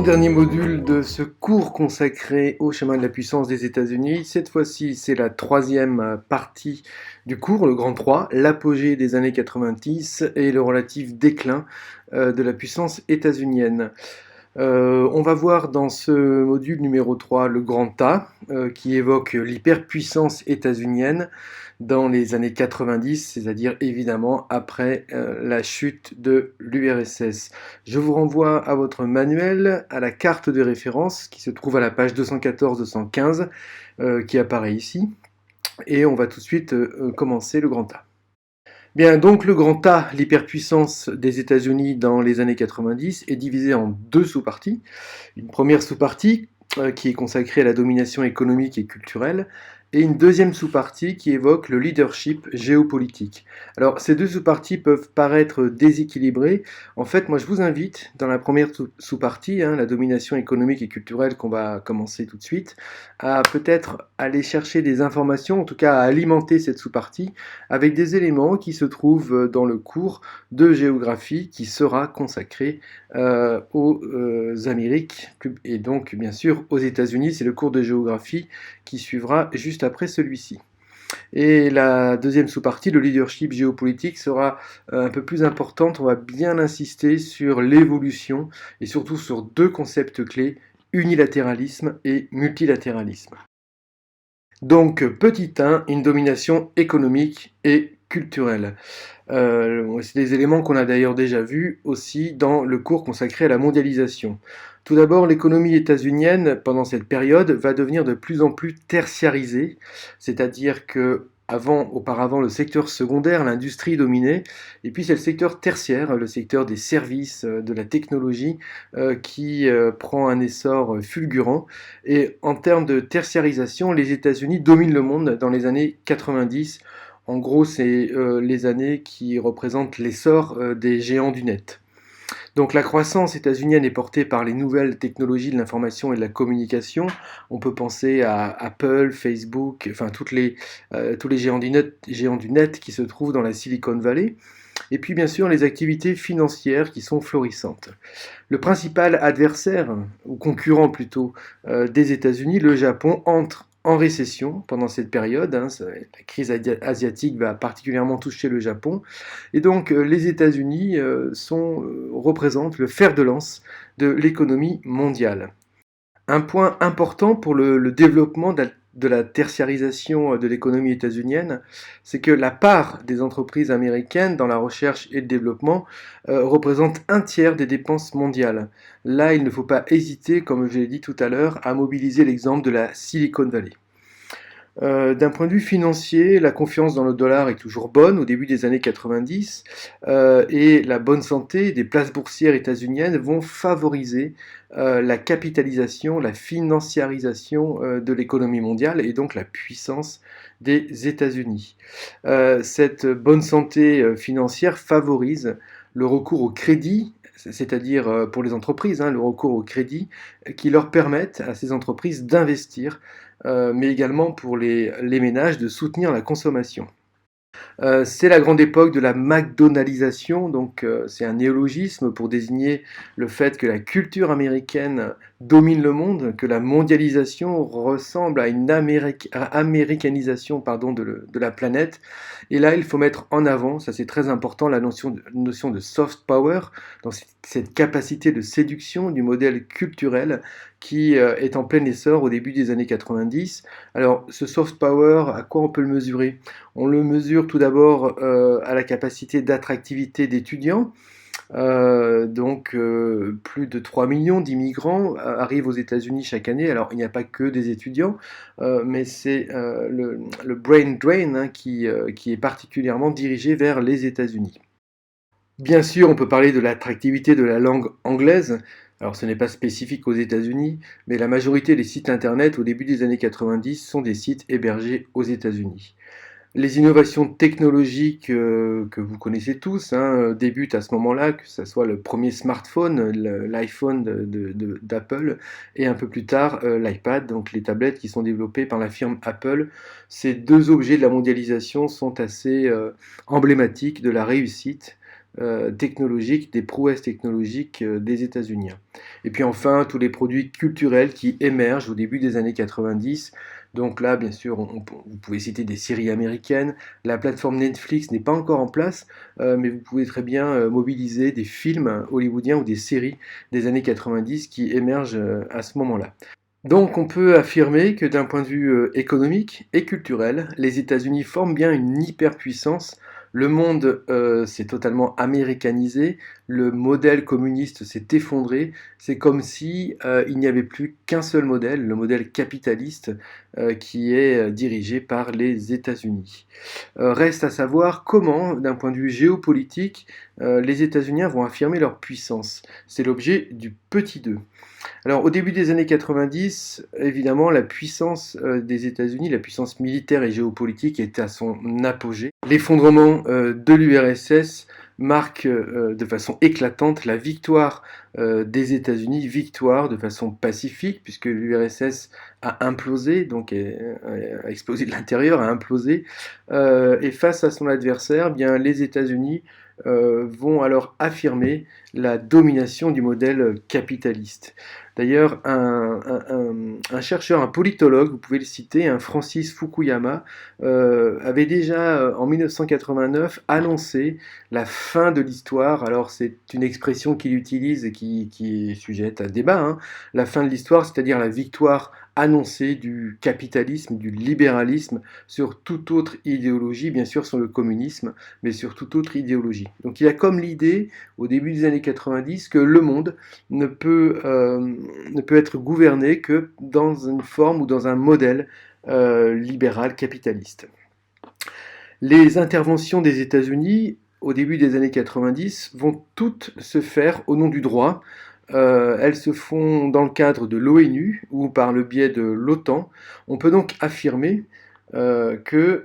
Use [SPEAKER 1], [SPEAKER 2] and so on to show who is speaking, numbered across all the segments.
[SPEAKER 1] Avant-dernier module de ce cours consacré au chemin de la puissance des États-Unis. Cette fois-ci, c'est la troisième partie du cours, le grand 3, l'apogée des années 90 et le relatif déclin de la puissance états-unienne. On va voir dans ce module numéro 3 le grand A, qui évoque l'hyperpuissance états-unienne dans les années 90, c'est-à-dire évidemment après la chute de l'URSS. Je vous renvoie à votre manuel, à la carte de référence qui se trouve à la page 214-215, qui apparaît ici, et on va tout de suite commencer le grand A. Bien, donc le grand A, l'hyperpuissance des États-Unis dans les années 90, est divisé en deux sous-parties. Une première sous-partie qui est consacrée à la domination économique et culturelle, et une deuxième sous-partie qui évoque le leadership géopolitique. Alors, ces deux sous-parties peuvent paraître déséquilibrées. En fait, moi, je vous invite, dans la première sous-partie, la domination économique et culturelle qu'on va commencer tout de suite, à peut-être aller chercher des informations, en tout cas à alimenter cette sous-partie, avec des éléments qui se trouvent dans le cours de géographie qui sera consacré aux Amériques, et donc, bien sûr, aux États-Unis. C'est le cours de géographie qui suivra juste après celui-ci. Et la deuxième sous-partie, le leadership géopolitique, sera un peu plus importante. On va bien insister sur l'évolution et surtout sur deux concepts clés, unilatéralisme et multilatéralisme. Donc, petit 1, une domination économique et culturelle. C'est des éléments qu'on a d'ailleurs déjà vus aussi dans le cours consacré à la mondialisation. Tout d'abord, l'économie états-unienne, pendant cette période, va devenir de plus en plus tertiarisée, c'est-à-dire que auparavant, le secteur secondaire, l'industrie dominait, et puis c'est le secteur tertiaire, le secteur des services, de la technologie, qui prend un essor fulgurant. Et en termes de tertiarisation, les États-Unis dominent le monde dans les années 90. En gros, c'est les années qui représentent l'essor des géants du net. Donc la croissance états-unienne est portée par les nouvelles technologies de l'information et de la communication. On peut penser à Apple, Facebook, enfin tous les géants du net qui se trouvent dans la Silicon Valley. Et puis bien sûr les activités financières qui sont florissantes. Le principal adversaire, ou concurrent plutôt, des États-Unis, le Japon, entre en récession pendant cette période. La crise asiatique va particulièrement toucher le Japon. Et donc les États-Unis représentent le fer de lance de l'économie mondiale. Un point important pour le développement de la tertiarisation de l'économie états-unienne, c'est que la part des entreprises américaines dans la recherche et le développement représente un tiers des dépenses mondiales. Là, il ne faut pas hésiter, comme je l'ai dit tout à l'heure, à mobiliser l'exemple de la Silicon Valley. D'un point de vue financier, la confiance dans le dollar est toujours bonne au début des années 90 et la bonne santé des places boursières états-uniennes vont favoriser la capitalisation, la financiarisation de l'économie mondiale et donc la puissance des États-Unis. Cette bonne santé financière favorise le recours au crédit, c'est-à-dire pour les entreprises, le recours au crédit qui leur permettent à ces entreprises d'investir mais également pour les ménages de soutenir la consommation. C'est la grande époque de la McDonaldisation, donc c'est un néologisme pour désigner le fait que la culture américaine domine le monde, que la mondialisation ressemble à une américanisation de la planète. Et là, il faut mettre en avant, ça c'est très important, la notion de soft power, donc cette capacité de séduction du modèle culturel qui est en plein essor au début des années 90. Alors, ce soft power, à quoi on peut le mesurer? On le mesure tout d'abord à la capacité d'attractivité d'étudiants. Plus de 3 millions d'immigrants arrivent aux États-Unis chaque année. Alors, il n'y a pas que des étudiants, mais c'est le brain drain qui est particulièrement dirigé vers les États-Unis. Bien sûr, on peut parler de l'attractivité de la langue anglaise. Alors, ce n'est pas spécifique aux États-Unis, mais la majorité des sites internet au début des années 90 sont des sites hébergés aux États-Unis. Les innovations technologiques que vous connaissez tous débutent à ce moment-là, que ce soit le premier smartphone, l'iPhone d'Apple, et un peu plus tard l'iPad, donc les tablettes qui sont développées par la firme Apple. Ces deux objets de la mondialisation sont assez emblématiques de la réussite technologiques, des prouesses technologiques des États-Unis. Et puis enfin, tous les produits culturels qui émergent au début des années 90. Donc là, bien sûr, vous pouvez citer des séries américaines. La plateforme Netflix n'est pas encore en place, mais vous pouvez très bien mobiliser des films hollywoodiens ou des séries des années 90 qui émergent à ce moment-là. Donc on peut affirmer que d'un point de vue économique et culturel, les États-Unis forment bien une hyperpuissance. Le monde s'est totalement américanisé, le modèle communiste s'est effondré. C'est comme si il n'y avait plus qu'un seul modèle, le modèle capitaliste, qui est dirigé par les États-Unis. Reste à savoir comment, d'un point de vue géopolitique, les États-Unis vont affirmer leur puissance. C'est l'objet du petit 2. Alors, au début des années 90, évidemment, la puissance des États-Unis, la puissance militaire et géopolitique est à son apogée. L'effondrement de l'URSS marque de façon éclatante la victoire des États-Unis, victoire de façon pacifique, puisque l'URSS a implosé, donc a explosé de l'intérieur, a implosé, et face à son adversaire, bien, les États-Unis vont alors affirmer la domination du modèle capitaliste. D'ailleurs, un chercheur, un politologue, vous pouvez le citer, un Francis Fukuyama, avait déjà en 1989 annoncé la fin de l'histoire. Alors c'est une expression qu'il utilise et qui est sujette à débat, hein. La fin de l'histoire, c'est-à-dire la victoire annoncée du capitalisme, du libéralisme sur toute autre idéologie, bien sûr sur le communisme, mais sur toute autre idéologie. Donc il a comme l'idée, au début des années 90, que le monde ne peut être gouverné que dans une forme ou dans un modèle libéral capitaliste. Les interventions des États-Unis au début des années 90 vont toutes se faire au nom du droit. Elles se font dans le cadre de l'ONU ou par le biais de l'OTAN. On peut donc affirmer que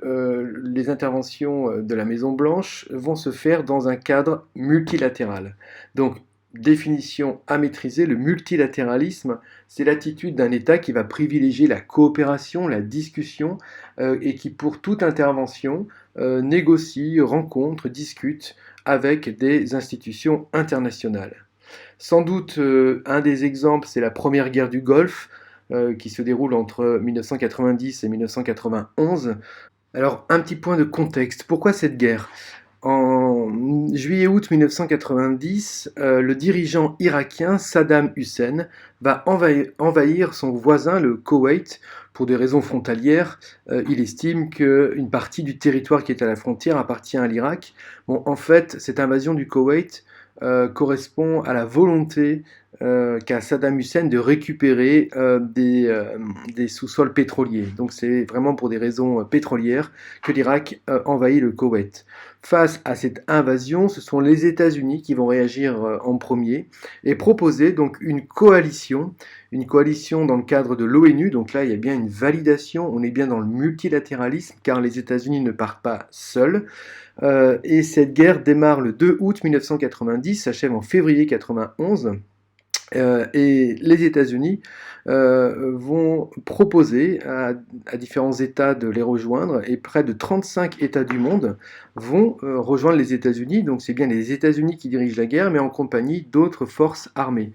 [SPEAKER 1] les interventions de la Maison-Blanche vont se faire dans un cadre multilatéral. Donc, définition à maîtriser, le multilatéralisme, c'est l'attitude d'un État qui va privilégier la coopération, la discussion, et qui, pour toute intervention, négocie, rencontre, discute avec des institutions internationales. Sans doute, un des exemples, c'est la première guerre du Golfe, qui se déroule entre 1990 et 1991. Alors, un petit point de contexte. Pourquoi cette guerre? En juillet-août 1990, le dirigeant irakien Saddam Hussein va envahir son voisin, le Koweït, pour des raisons frontalières. Il estime qu'une partie du territoire qui est à la frontière appartient à l'Irak. Bon, en fait, cette invasion du Koweït correspond à la volonté qu'a Saddam Hussein de récupérer des sous-sols pétroliers. Donc c'est vraiment pour des raisons pétrolières que l'Irak envahit le Koweït. Face à cette invasion, ce sont les États-Unis qui vont réagir en premier et proposer donc une coalition dans le cadre de l'ONU. Donc là, il y a bien une validation, on est bien dans le multilatéralisme car les États-Unis ne partent pas seuls. Et cette guerre démarre le 2 août 1990, s'achève en février 1991. Et les États-Unis vont proposer à différents États de les rejoindre et près de 35 États du monde vont rejoindre les États-Unis. Donc c'est bien les États-Unis qui dirigent la guerre mais en compagnie d'autres forces armées.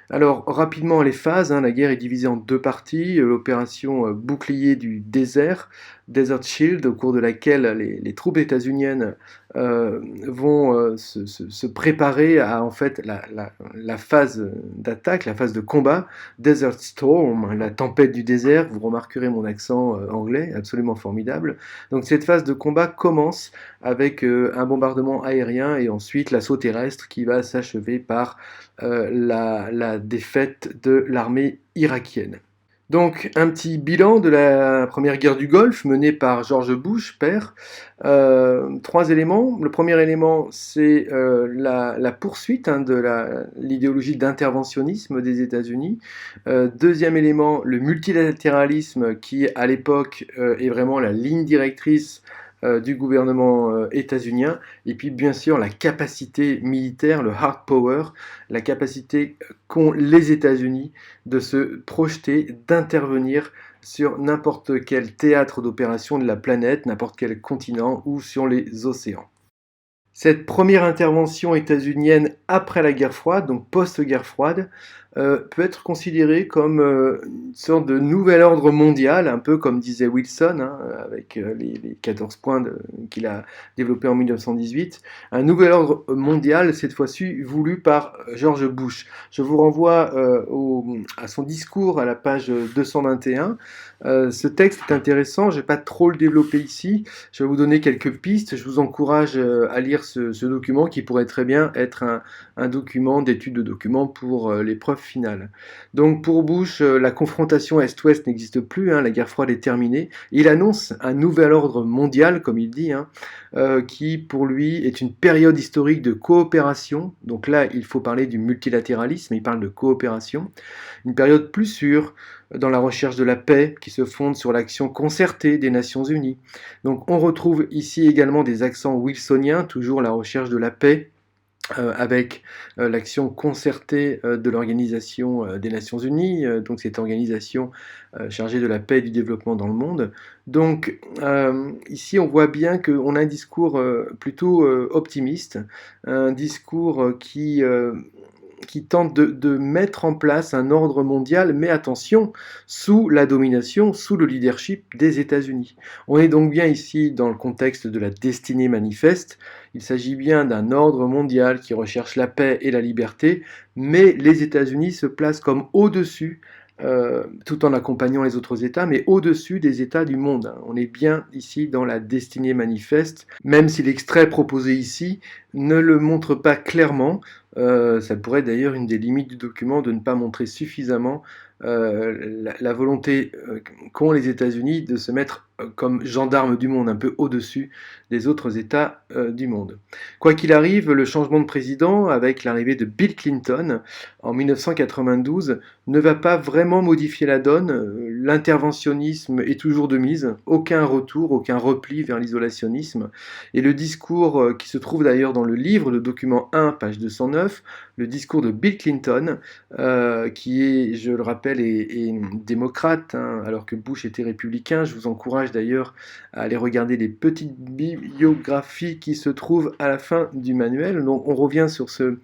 [SPEAKER 1] Alors rapidement les phases, hein, la guerre est divisée en deux parties, l'opération bouclier du désert, Desert Shield, au cours de laquelle les troupes états-uniennes vont se préparer à en fait la phase d'attaque, la phase de combat, Desert Storm, la tempête du désert, vous remarquerez mon accent anglais, absolument formidable. Donc cette phase de combat commence avec un bombardement aérien et ensuite l'assaut terrestre qui va s'achever par la défaite de l'armée irakienne. Donc un petit bilan de la première guerre du Golfe menée par George Bush, père. Trois éléments. Le premier élément, c'est la poursuite de l'idéologie d'interventionnisme des États-Unis. Deuxième élément, le multilatéralisme qui, à l'époque, est vraiment la ligne directrice du gouvernement états-unien, et puis bien sûr la capacité militaire, le hard power, la capacité qu'ont les États-Unis de se projeter, d'intervenir sur n'importe quel théâtre d'opération de la planète, n'importe quel continent ou sur les océans. Cette première intervention états-unienne après la guerre froide, donc post-guerre froide, peut être considérée comme une sorte de nouvel ordre mondial, un peu comme disait Wilson, hein, avec les 14 points qu'il a développés en 1918. Un nouvel ordre mondial, cette fois-ci voulu par George Bush. Je vous renvoie à son discours à la page 221. Ce texte est intéressant, je ne vais pas trop le développer ici. Je vais vous donner quelques pistes. Je vous encourage à lire ce document qui pourrait très bien être un document d'étude de documents pour l'épreuve finale. Donc pour Bush, la confrontation Est-Ouest n'existe plus, hein, la guerre froide est terminée. Il annonce un nouvel ordre mondial, comme il dit, hein, qui pour lui est une période historique de coopération. Donc là, il faut parler du multilatéralisme, il parle de coopération. Une période plus sûre, dans la recherche de la paix qui se fonde sur l'action concertée des Nations Unies. Donc on retrouve ici également des accents wilsoniens, toujours la recherche de la paix, avec l'action concertée de l'Organisation des Nations Unies, donc cette organisation chargée de la paix et du développement dans le monde. Donc ici on voit bien qu'on a un discours plutôt optimiste, un discours qui tente de mettre en place un ordre mondial, mais attention, sous la domination, sous le leadership des États-Unis. On est donc bien ici dans le contexte de la destinée manifeste. Il s'agit bien d'un ordre mondial qui recherche la paix et la liberté, mais les États-Unis se placent comme au-dessus, tout en accompagnant les autres États, mais au-dessus des États du monde. On est bien ici dans la destinée manifeste, même si l'extrait proposé ici ne le montre pas clairement. Ça pourrait être d'ailleurs une des limites du document de ne pas montrer suffisamment la volonté qu'ont les États-Unis de se mettre comme gendarmes du monde, un peu au-dessus des autres États du monde. Quoi qu'il arrive, le changement de président, avec l'arrivée de Bill Clinton en 1992, ne va pas vraiment modifier la donne. L'interventionnisme est toujours de mise, aucun retour, aucun repli vers l'isolationnisme. Et le discours qui se trouve d'ailleurs dans le livre, le document 1, page 209, le discours de Bill Clinton, qui est, je le rappelle, est démocrate, hein, alors que Bush était républicain. Je vous encourage d'ailleurs à aller regarder les petites bibliographies qui se trouvent à la fin du manuel. Donc on revient sur ce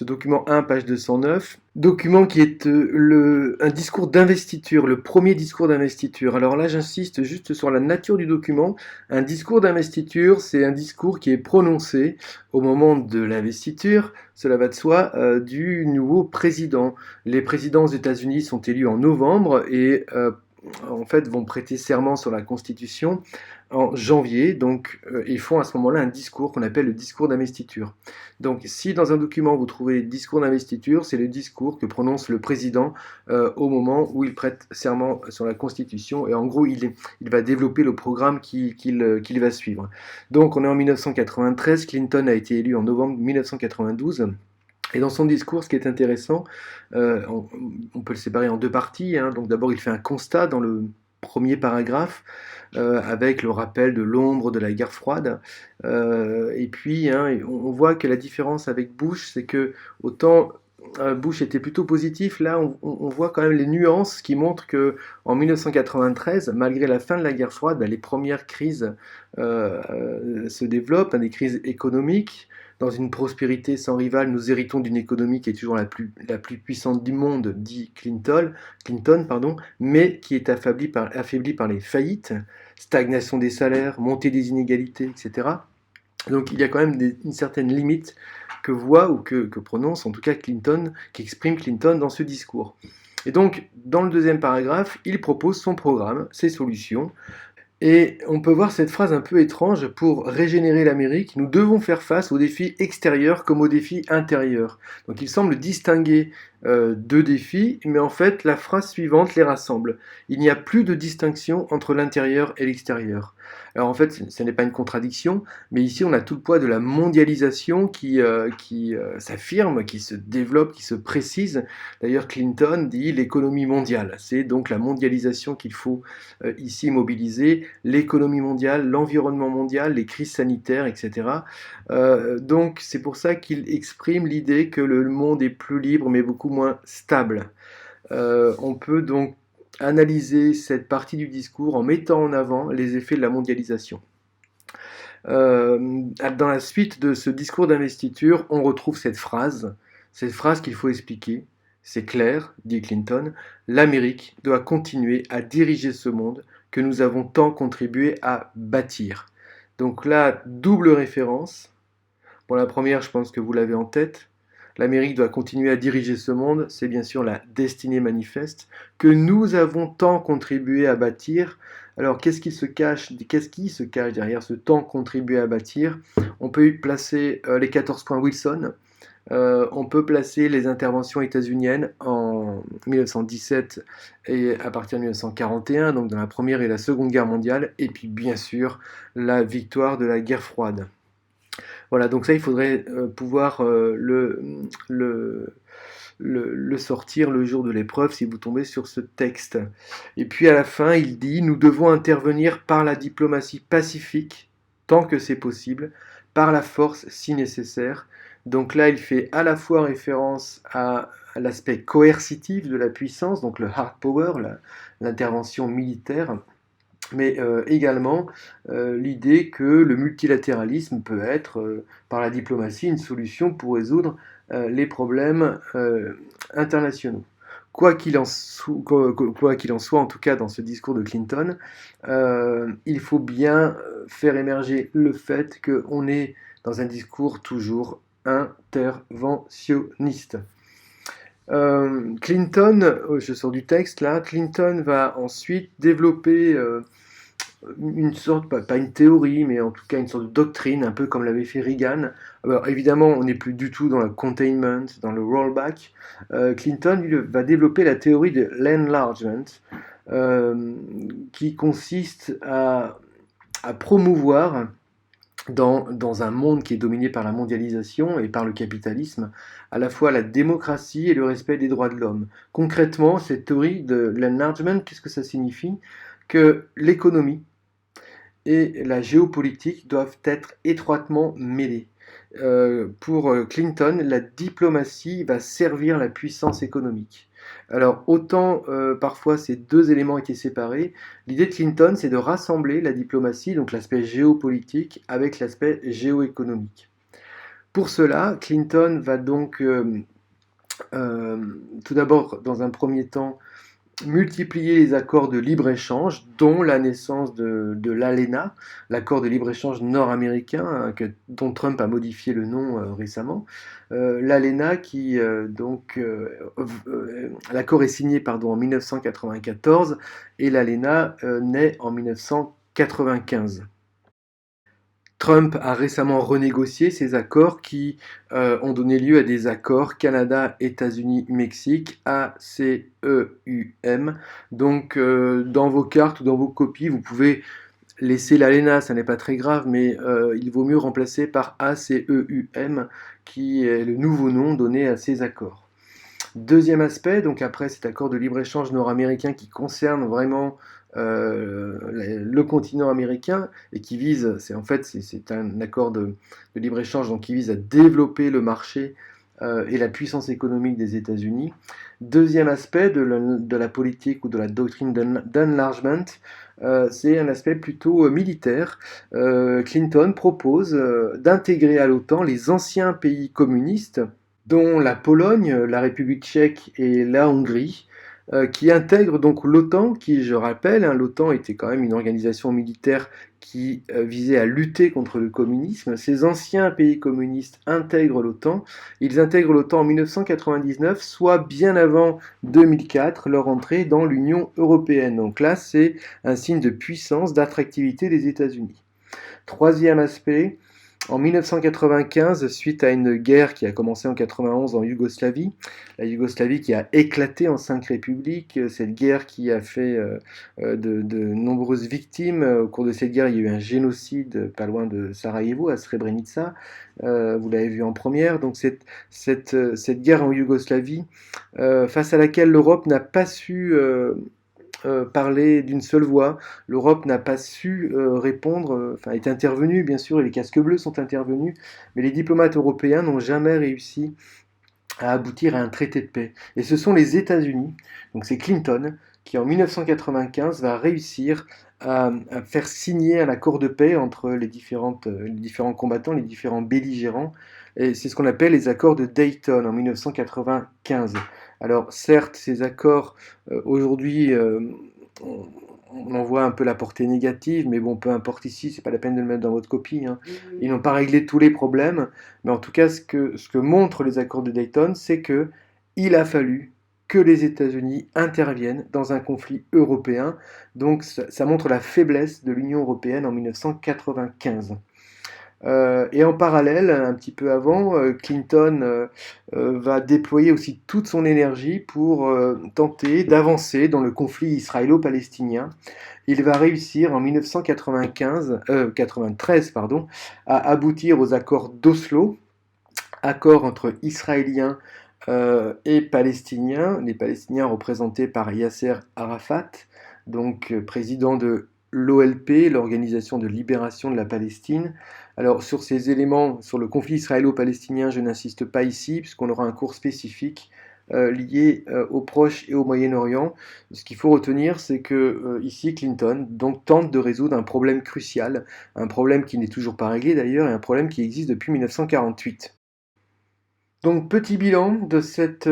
[SPEAKER 1] document 1, page 209. Document qui est un discours d'investiture, le premier discours d'investiture. Alors là, j'insiste juste sur la nature du document. Un discours d'investiture, c'est un discours qui est prononcé au moment de l'investiture, cela va de soi, du nouveau président. Les présidents aux États-Unis sont élus en novembre et en fait vont prêter serment sur la Constitution en janvier, donc ils font à ce moment-là un discours qu'on appelle le discours d'investiture. Donc si dans un document vous trouvez discours d'investiture, c'est le discours que prononce le président au moment où il prête serment sur la Constitution, et en gros il va développer le programme qu'il va suivre. Donc on est en 1993, Clinton a été élu en novembre 1992. Et dans son discours, ce qui est intéressant, on peut le séparer en deux parties, hein. Donc d'abord, il fait un constat dans le premier paragraphe, avec le rappel de l'ombre de la guerre froide. Et puis, hein, on voit que la différence avec Bush, c'est que autant Bush était plutôt positif, là on voit quand même les nuances qui montrent que en 1993, malgré la fin de la guerre froide, les premières crises se développent, hein, des crises économiques. Dans une prospérité sans rival, nous héritons d'une économie qui est toujours la plus puissante du monde, dit Clinton, pardon, mais qui est affaiblie par les faillites, stagnation des salaires, montée des inégalités, etc. Donc il y a quand même une certaine limite que voit ou que prononce en tout cas Clinton, qu'exprime Clinton dans ce discours. Et donc, dans le deuxième paragraphe, il propose son programme, ses solutions. Et on peut voir cette phrase un peu étrange: pour régénérer l'Amérique, nous devons faire face aux défis extérieurs comme aux défis intérieurs. Donc il semble distinguer deux défis, mais en fait la phrase suivante les rassemble. Il n'y a plus de distinction entre l'intérieur et l'extérieur. Alors en fait, ce n'est pas une contradiction, mais ici on a tout le poids de la mondialisation qui s'affirme, qui se développe, qui se précise. D'ailleurs Clinton dit l'économie mondiale. C'est donc la mondialisation qu'il faut ici mobiliser, l'économie mondiale, l'environnement mondial, les crises sanitaires, etc. Donc c'est pour ça qu'il exprime l'idée que le monde est plus libre mais beaucoup moins stable. On peut donc analyser cette partie du discours en mettant en avant les effets de la mondialisation. Dans la suite de ce discours d'investiture, on retrouve cette phrase qu'il faut expliquer. C'est clair, dit Clinton, l'Amérique doit continuer à diriger ce monde que nous avons tant contribué à bâtir. Donc là, double référence. Pour la première, je pense que vous l'avez en tête. L'Amérique doit continuer à diriger ce monde, c'est bien sûr la destinée manifeste, que nous avons tant contribué à bâtir. Alors qu'est-ce qui se cache derrière ce tant contribué à bâtir? On peut y placer les 14 points Wilson, on peut placer les interventions états-uniennes en 1917 et à partir de 1941, donc dans la Première et la Seconde Guerre mondiale, et puis bien sûr la victoire de la guerre froide. Voilà, donc ça, il faudrait pouvoir le sortir le jour de l'épreuve si vous tombez sur ce texte. Et puis à la fin, il dit, nous devons intervenir par la diplomatie pacifique, tant que c'est possible, par la force si nécessaire. Donc là, il fait à la fois référence à l'aspect coercitif de la puissance, donc le hard power, l'intervention militaire, mais également l'idée que le multilatéralisme peut être, par la diplomatie, une solution pour résoudre les problèmes internationaux. Quoi qu'il en soit, en tout cas dans ce discours de Clinton, il faut bien faire émerger le fait qu'on est dans un discours toujours interventionniste. Clinton, je sors du texte là, Clinton va ensuite développer une sorte, pas une théorie, mais en tout cas une sorte de doctrine, un peu comme l'avait fait Reagan. Alors évidemment, on n'est plus du tout dans le containment, dans le rollback. Clinton lui, va développer la théorie de l'enlargement, qui consiste à promouvoir dans un monde qui est dominé par la mondialisation et par le capitalisme, à la fois la démocratie et le respect des droits de l'homme. Concrètement, cette théorie de l'enlargement, qu'est-ce que ça signifie? Que l'économie et la géopolitique doivent être étroitement mêlées. Pour Clinton, la diplomatie va servir la puissance économique. Alors autant parfois ces deux éléments étaient séparés, l'idée de Clinton c'est de rassembler la diplomatie, donc l'aspect géopolitique, avec l'aspect géoéconomique. Pour cela, Clinton va donc tout d'abord dans un premier temps multiplier les accords de libre-échange, dont la naissance de l'ALENA, l'accord de libre-échange nord-américain, hein, dont Trump a modifié le nom récemment. L'ALENA, l'accord est signé en 1994 et l'ALENA naît en 1995. Trump a récemment renégocié ces accords qui ont donné lieu à des accords Canada, États-Unis, Mexique, ACEUM. Donc dans vos cartes ou dans vos copies, vous pouvez laisser l'ALENA, ça n'est pas très grave, mais il vaut mieux remplacer par ACEUM, qui est le nouveau nom donné à ces accords. Deuxième aspect, donc après cet accord de libre-échange nord-américain qui concerne vraiment le continent américain et qui vise, c'est un accord de libre-échange donc qui vise à développer le marché et la puissance économique des États-Unis. Deuxième aspect de la politique ou de la doctrine d'enlargement, c'est un aspect plutôt militaire. Clinton propose d'intégrer à l'OTAN les anciens pays communistes, dont la Pologne, la République tchèque et la Hongrie, qui intègrent donc l'OTAN, qui, je rappelle, hein, l'OTAN était quand même une organisation militaire qui visait à lutter contre le communisme. Ces anciens pays communistes intègrent l'OTAN. Ils intègrent l'OTAN en 1999, soit bien avant 2004, leur entrée dans l'Union européenne. Donc là, c'est un signe de puissance, d'attractivité des États-Unis. Troisième aspect, en 1995, suite à une guerre qui a commencé en 91 en Yougoslavie, la Yougoslavie qui a éclaté en 5 républiques, cette guerre qui a fait de nombreuses victimes. Au cours de cette guerre, il y a eu un génocide pas loin de Sarajevo, à Srebrenica, vous l'avez vu en première. Donc cette guerre en Yougoslavie, face à laquelle l'Europe n'a pas su parler d'une seule voix. L'Europe n'a pas su répondre, est intervenue, bien sûr, et les casques bleus sont intervenus, mais les diplomates européens n'ont jamais réussi à aboutir à un traité de paix. Et ce sont les États-Unis, donc c'est Clinton, qui en 1995 va réussir à faire signer un accord de paix entre les différents combattants, les différents belligérants. Et c'est ce qu'on appelle les accords de Dayton en 1995. Alors certes, ces accords, aujourd'hui, on, on en voit un peu la portée négative, mais bon, peu importe ici, c'est pas la peine de le mettre dans votre copie, hein. Ils n'ont pas réglé tous les problèmes, mais en tout cas, ce que montrent les accords de Dayton, c'est que il a fallu que les États-Unis interviennent dans un conflit européen. Donc ça montre la faiblesse de l'Union européenne en 1995. Et en parallèle, un petit peu avant, Clinton va déployer aussi toute son énergie pour tenter d'avancer dans le conflit israélo-palestinien. Il va réussir en 93 pardon, à aboutir aux accords d'Oslo, accords entre Israéliens et Palestiniens, les Palestiniens représentés par Yasser Arafat, donc président de l'OLP, l'Organisation de libération de la Palestine. Alors sur ces éléments, sur le conflit israélo-palestinien, je n'insiste pas ici, puisqu'on aura un cours spécifique lié au Proche et au Moyen-Orient. Ce qu'il faut retenir, c'est que ici, Clinton donc, tente de résoudre un problème crucial, un problème qui n'est toujours pas réglé d'ailleurs, et un problème qui existe depuis 1948. Donc petit bilan de cette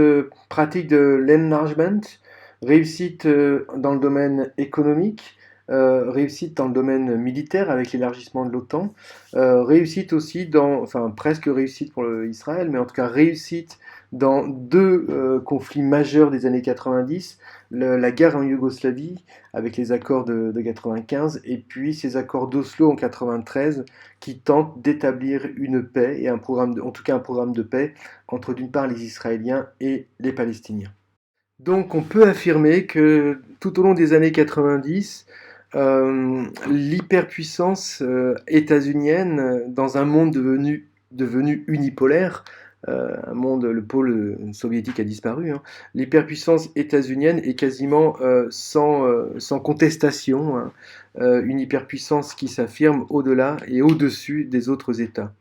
[SPEAKER 1] pratique de l'enlargement, réussite dans le domaine économique, réussite dans le domaine militaire avec l'élargissement de l'OTAN, réussite aussi enfin presque réussite pour Israël, mais en tout cas réussite dans deux conflits majeurs des années 90, la guerre en Yougoslavie avec les accords de 95 et puis ces accords d'Oslo en 93 qui tentent d'établir une paix et en tout cas un programme de paix entre d'une part les Israéliens et les Palestiniens. Donc on peut affirmer que tout au long des années 90, l'hyperpuissance états-unienne, dans un monde devenu unipolaire, un monde, le pôle soviétique a disparu, hein, l'hyperpuissance états-unienne est quasiment sans contestation, hein, une hyperpuissance qui s'affirme au-delà et au-dessus des autres États.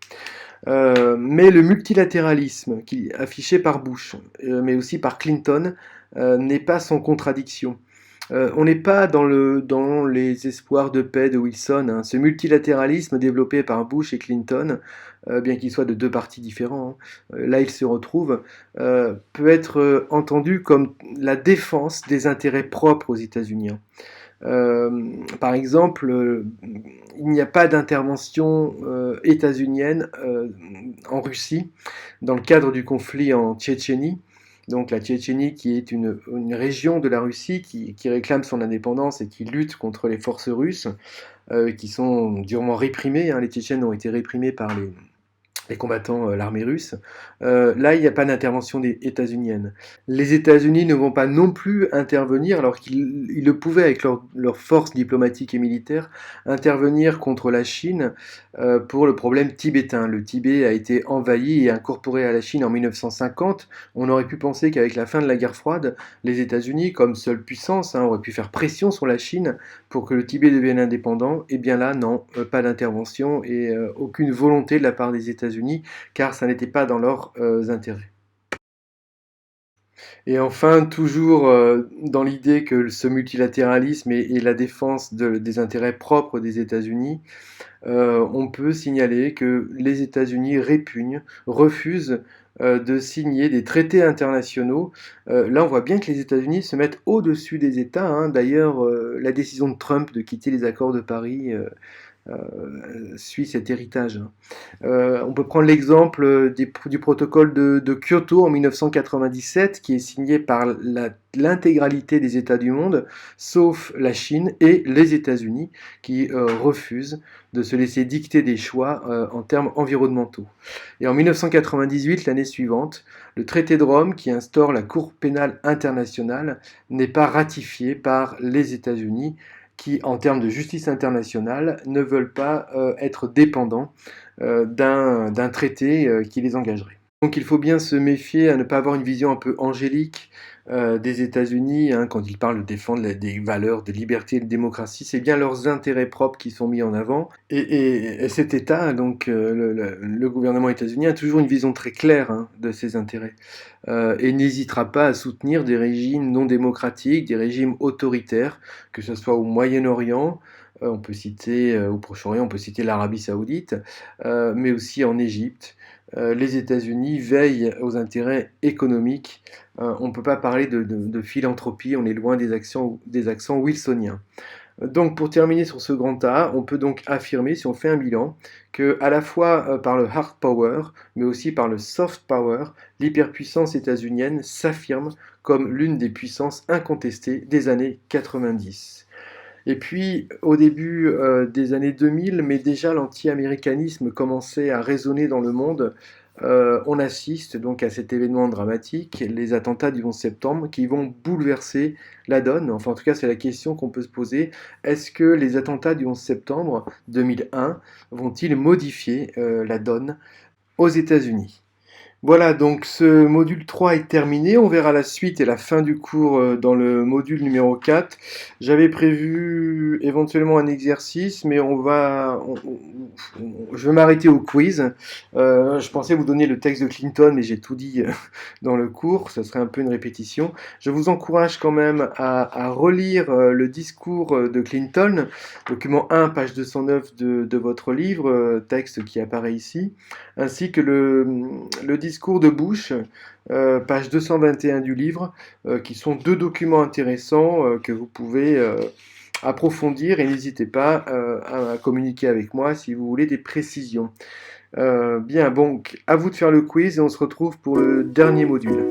[SPEAKER 1] Mais le multilatéralisme affiché par Bush, mais aussi par Clinton, n'est pas sans contradiction. On n'est pas dans les espoirs de paix de Wilson, hein. Ce multilatéralisme développé par Bush et Clinton, bien qu'ils soient de deux partis différents, hein, là ils se retrouvent, peut être entendu comme la défense des intérêts propres aux États-Unis, hein. Par exemple, il n'y a pas d'intervention états-unienne en Russie dans le cadre du conflit en Tchétchénie. Donc la Tchétchénie qui est une région de la Russie qui réclame son indépendance et qui lutte contre les forces russes qui sont durement réprimées, hein. Les Tchétchènes ont été réprimés par les combattants, l'armée russe. Là, il n'y a pas d'intervention des états-unienne. Les États-Unis ne vont pas non plus intervenir, alors qu'ils le pouvaient avec leurs forces diplomatiques et militaires, intervenir contre la Chine pour le problème tibétain. Le Tibet a été envahi et incorporé à la Chine en 1950. On aurait pu penser qu'avec la fin de la guerre froide, les États-Unis, comme seule puissance, hein, auraient pu faire pression sur la Chine pour que le Tibet devienne indépendant. Et bien là, non, pas d'intervention et aucune volonté de la part des États-Unis, car ça n'était pas dans leurs intérêts. Et enfin, toujours dans l'idée que ce multilatéralisme est la défense des intérêts propres des États-Unis, on peut signaler que les États-Unis refusent de signer des traités internationaux. Là, on voit bien que les États-Unis se mettent au-dessus des États, hein. D'ailleurs, la décision de Trump de quitter les accords de Paris suit cet héritage. On peut prendre l'exemple du protocole de Kyoto en 1997 qui est signé par l'intégralité des États du monde, sauf la Chine et les États-Unis qui refusent de se laisser dicter des choix en termes environnementaux. Et en 1998, l'année suivante, le traité de Rome qui instaure la Cour pénale internationale n'est pas ratifié par les États-Unis qui, en termes de justice internationale, ne veulent pas être dépendants d'un traité qui les engagerait. Donc il faut bien se méfier à ne pas avoir une vision un peu angélique des États-Unis, hein, quand ils parlent de défendre des valeurs de liberté et de démocratie, c'est bien leurs intérêts propres qui sont mis en avant. Et cet État, donc le gouvernement états-unien, a toujours une vision très claire, hein, de ses intérêts, et n'hésitera pas à soutenir des régimes non démocratiques, des régimes autoritaires, que ce soit au Moyen-Orient, on peut citer au Proche-Orient, on peut citer l'Arabie Saoudite, mais aussi en Égypte. Les États-Unis veillent aux intérêts économiques. On ne peut pas parler de philanthropie, on est loin des accents wilsoniens. Donc pour terminer sur ce grand A, on peut donc affirmer, si on fait un bilan, que à la fois par le hard power, mais aussi par le soft power, l'hyperpuissance états-unienne s'affirme comme l'une des puissances incontestées des années 90. Et puis, au début des années 2000, mais déjà l'anti-américanisme commençait à résonner dans le monde, on assiste donc à cet événement dramatique, les attentats du 11 septembre, qui vont bouleverser la donne. Enfin, en tout cas, c'est la question qu'on peut se poser. Est-ce que les attentats du 11 septembre 2001 vont-ils modifier la donne aux États-Unis? Voilà, donc ce module 3 est terminé. On verra la suite et la fin du cours dans le module numéro 4. J'avais prévu éventuellement un exercice, mais je vais m'arrêter au quiz. Je pensais vous donner le texte de Clinton, mais j'ai tout dit dans le cours. Ça serait un peu une répétition. Je vous encourage quand même à relire le discours de Clinton, document 1, page 209 de votre livre, texte qui apparaît ici, ainsi que le discours de Bush, page 221 du livre, qui sont deux documents intéressants que vous pouvez approfondir, et n'hésitez pas à communiquer avec moi si vous voulez des précisions. Bien, donc à vous de faire le quiz et on se retrouve pour le dernier module.